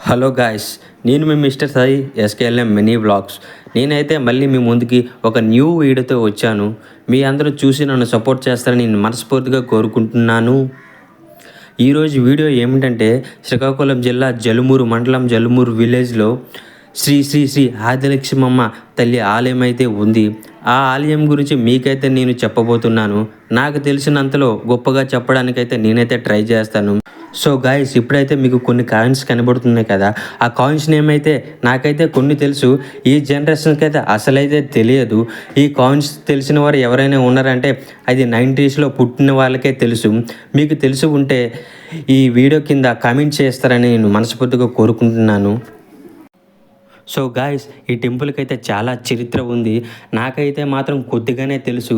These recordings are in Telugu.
హలో గాయ్స్, నేను మీ mister Sai SKLM mini vlogs. నేనైతే మళ్ళీ మీ ముందుకి ఒక న్యూ వీడియోతో వచ్చాను. మీ అందరూ చూసి నన్ను సపోర్ట్ చేస్తారని నేను మనస్ఫూర్తిగా కోరుకుంటున్నాను. ఈరోజు వీడియో ఏమిటంటే శ్రీకాకుళం జిల్లా జలుమూరు మండలం జలుమూరు విలేజ్లో శ్రీ శ్రీ శ్రీ ఆదిలక్ష్మమ్మ తల్లి ఆలయం అయితే ఉంది. ఆ ఆలయం గురించి మీకైతే నేను చెప్పబోతున్నాను. నాకు తెలిసినంతలో గొప్పగా చెప్పడానికైతే నేనైతే ట్రై చేస్తాను. సో గాయస్, ఇప్పుడైతే మీకు కొన్ని కాయిన్స్ కనబడుతున్నాయి కదా, ఆ కాయిన్స్ నేమ్ అయితే నాకైతే కొన్ని తెలుసు. ఈ జనరేషన్కి అయితే అసలైతే తెలియదు. ఈ కాయిన్స్ తెలిసిన వారు ఎవరైనా ఉన్నారంటే అది 90స్లో పుట్టిన వాళ్ళకే తెలుసు. మీకు తెలిసి ఉంటే ఈ వీడియో కింద కామెంట్ చేస్తారని నేను మనస్ఫూర్తిగా కోరుకుంటున్నాను. సో గాయస్, ఈ టెంపుల్కి అయితే చాలా చరిత్ర ఉంది. నాకైతే మాత్రం కొద్దిగానే తెలుసు.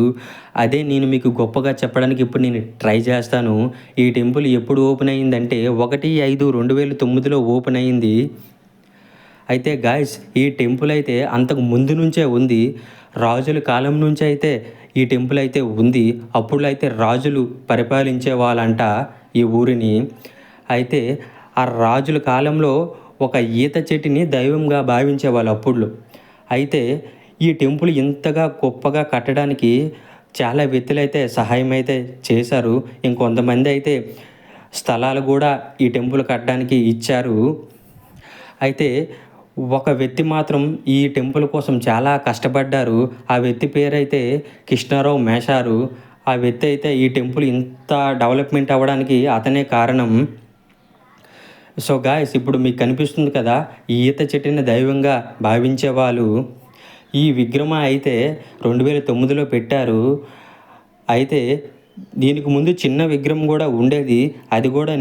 అదే నేను మీకు గొప్పగా చెప్పడానికి ఇప్పుడు నేను ట్రై చేస్తాను. ఈ టెంపుల్ ఎప్పుడు ఓపెన్ అయ్యిందంటే 1/5/2009లో ఓపెన్ అయ్యింది. అయితే గాయస్, ఈ టెంపుల్ అయితే అంతకు ముందు నుంచే ఉంది. రాజుల కాలం నుంచి అయితే ఈ టెంపుల్ అయితే ఉంది. అప్పుడు అయితే రాజులు పరిపాలించే వాళ్ళంట ఈ ఊరిని. అయితే ఆ రాజుల కాలంలో ఒక ఈత చెట్టుని దైవంగా భావించేవాళ్ళు అప్పుడులో. అయితే ఈ టెంపుల్ ఇంతగా గొప్పగా కట్టడానికి చాలా వ్యక్తులైతే సహాయం అయితే చేశారు. ఇంకొంతమంది అయితే స్థలాలు కూడా ఈ టెంపుల్ కట్టడానికి ఇచ్చారు. అయితే ఒక వ్యక్తి మాత్రం ఈ టెంపుల్ కోసం చాలా కష్టపడ్డారు. ఆ వ్యక్తి పేరైతే కృష్ణారావు మేషారు. ఆ వ్యక్తి అయితే ఈ టెంపుల్ ఇంత డెవలప్మెంట్ అవ్వడానికి అతనే కారణం. సో గాయస్, ఇప్పుడు మీకు కనిపిస్తుంది కదా, ఈ ఈత చెట్టుని దైవంగా భావించేవాళ్ళు. ఈ విగ్రహం అయితే 2009లో పెట్టారు. అయితే దీనికి ముందు చిన్న విగ్రహం కూడా ఉండేది. అది కూడా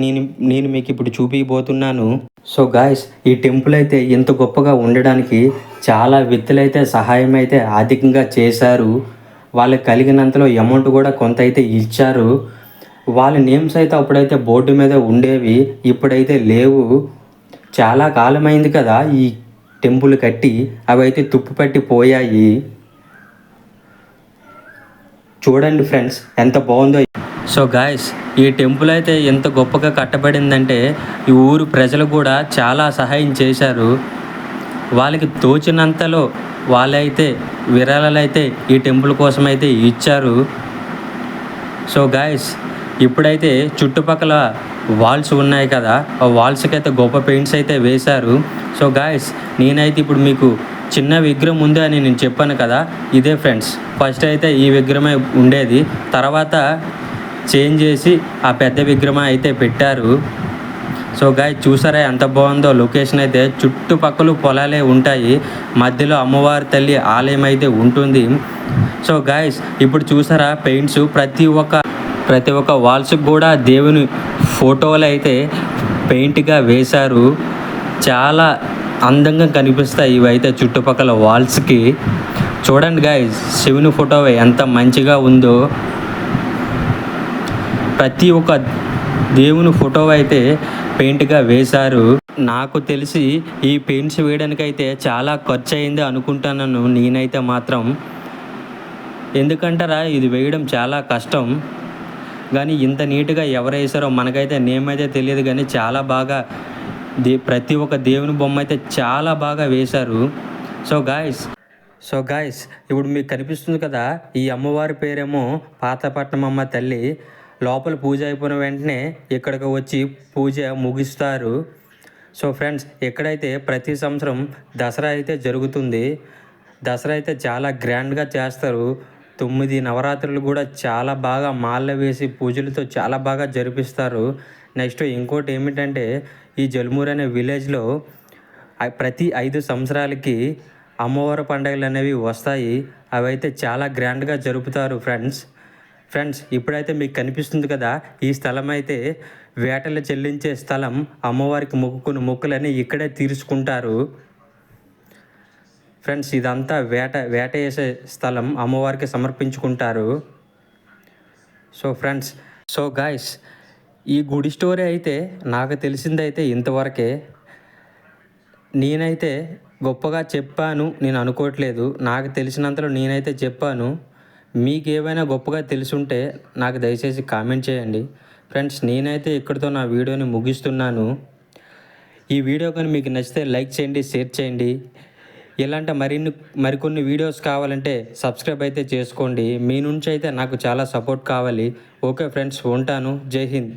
నేను మీకు ఇప్పుడు చూపించబోతున్నాను. సో గాయస్, ఈ టెంపుల్ అయితే ఇంత గొప్పగా ఉండడానికి చాలా వ్యక్తులైతే సహాయం అయితే ఆర్థికంగా చేశారు. వాళ్ళకి కలిగినంతలో అమౌంట్ కూడా కొంత అయితే ఇచ్చారు. వాళ్ళ నేమ్స్ అయితే అప్పుడైతే బోర్డు మీద ఉండేవి, ఇప్పుడైతే లేవు. చాలా కాలమైంది కదా ఈ టెంపుల్ కట్టి, అవి అయితే తుప్పు పట్టి పోయాయి. చూడండి ఫ్రెండ్స్, ఎంత బాగుందో. సో గాయస్, ఈ టెంపుల్ అయితే ఎంత గొప్పగా కట్టబడిందంటే ఈ ఊరు ప్రజలు కూడా చాలా సహాయం చేశారు. వాళ్ళకి తోచినంతలో వాళ్ళైతే విరాళాలు అయితే ఈ టెంపుల్ కోసం అయితే ఇచ్చారు. సో గాయస్, ఇప్పుడైతే చుట్టుపక్కల వాల్స్ ఉన్నాయి కదా, ఆ వాల్స్కి అయితే గొప్ప పెయింట్స్ అయితే వేశారు. సో గాయస్, నేనైతే ఇప్పుడు మీకు చిన్న విగ్రహం ఉంది అని నేను చెప్పాను కదా, ఇదే ఫ్రెండ్స్. ఫస్ట్ అయితే ఈ విగ్రహమే ఉండేది, తర్వాత చేంజ్ చేసి ఆ పెద్ద విగ్రహం అయితే పెట్టారు. సో గాయస్, చూసారా ఎంత బాగుందో లొకేషన్ అయితే. చుట్టుపక్కల పొలాలే ఉంటాయి, మధ్యలో అమ్మవారి తల్లి ఆలయం అయితే ఉంటుంది. సో గాయస్, ఇప్పుడు చూసారా పెయింట్స్ ప్రతి ఒక్క వాల్స్కి కూడా దేవుని ఫోటోలు అయితే పెయింట్గా వేశారు. చాలా అందంగా కనిపిస్తాయి ఇవైతే చుట్టుపక్కల వాల్స్కి. చూడండి గాయస్, శివుని ఫోటో ఎంత మంచిగా ఉందో. ప్రతి ఒక్క దేవుని ఫోటో అయితే పెయింట్గా వేశారు. నాకు తెలిసి ఈ పెయింట్స్ వేయడానికైతే చాలా ఖర్చు అయింది అనుకుంటున్నాను నేనైతే మాత్రం. ఎందుకంటారా, ఇది వేయడం చాలా కష్టం. కానీ ఇంత నీట్గా ఎవరు వేసారో మనకైతే నేమ్ అయితే తెలియదు, కానీ చాలా బాగా ప్రతి ఒక్క దేవుని బొమ్మ అయితే చాలా బాగా వేశారు. సో గాయస్, ఇప్పుడు మీకు కనిపిస్తుంది కదా, ఈ అమ్మవారి పేరేమో పాతపట్నం తల్లి. లోపల పూజ అయిపోయిన వెంటనే ఇక్కడికి వచ్చి పూజ ముగిస్తారు. సో ఫ్రెండ్స్, ఇక్కడైతే ప్రతి సంవత్సరం దసరా అయితే జరుగుతుంది. దసరా అయితే చాలా గ్రాండ్గా చేస్తారు. 9 నవరాత్రులు కూడా చాలా బాగా మాల వేసి పూజలతో చాలా బాగా జరిపిస్తారు. నెక్స్ట్ ఇంకోటి ఏమిటంటే, ఈ జలుమూరు అనే విలేజ్లో ప్రతి 5 సంవత్సరాలకి అమ్మవారి పండుగలు అనేవి వస్తాయి. అవి అయితే చాలా గ్రాండ్గా జరుపుతారు ఫ్రెండ్స్, ఇప్పుడైతే మీకు కనిపిస్తుంది కదా, ఈ స్థలం అయితే వేటలు చెల్లించే స్థలం. అమ్మవారికి మొక్కుకున్న మొక్కులని ఇక్కడే తీర్చుకుంటారు. ఫ్రెండ్స్, ఇదంతా వేట వేసే స్థలం, అమ్మవారికి సమర్పించుకుంటారు. సో గాయస్, ఈ గుడి స్టోరీ అయితే నాకు తెలిసిందైతే ఇంతవరకే. నేనైతే గొప్పగా చెప్పాను నేను అనుకోవట్లేదు. నాకు తెలిసినంతలో నేనైతే చెప్పాను. మీకు ఏమైనా గొప్పగా తెలుసుంటే నాకు దయచేసి కామెంట్ చేయండి. ఫ్రెండ్స్, నేనైతే ఇక్కడితో నా వీడియోని ముగిస్తున్నాను. ఈ వీడియో కానీ మీకు నచ్చితే లైక్ చేయండి, షేర్ చేయండి. ఇలాంటి మరికొన్ని వీడియోస్ కావాలంటే సబ్స్క్రైబ్ అయితే చేసుకోండి. మీ నుంచి అయితే నాకు చాలా సపోర్ట్ కావాలి. ఓకే ఫ్రెండ్స్, ఉంటాను. జై హింద్.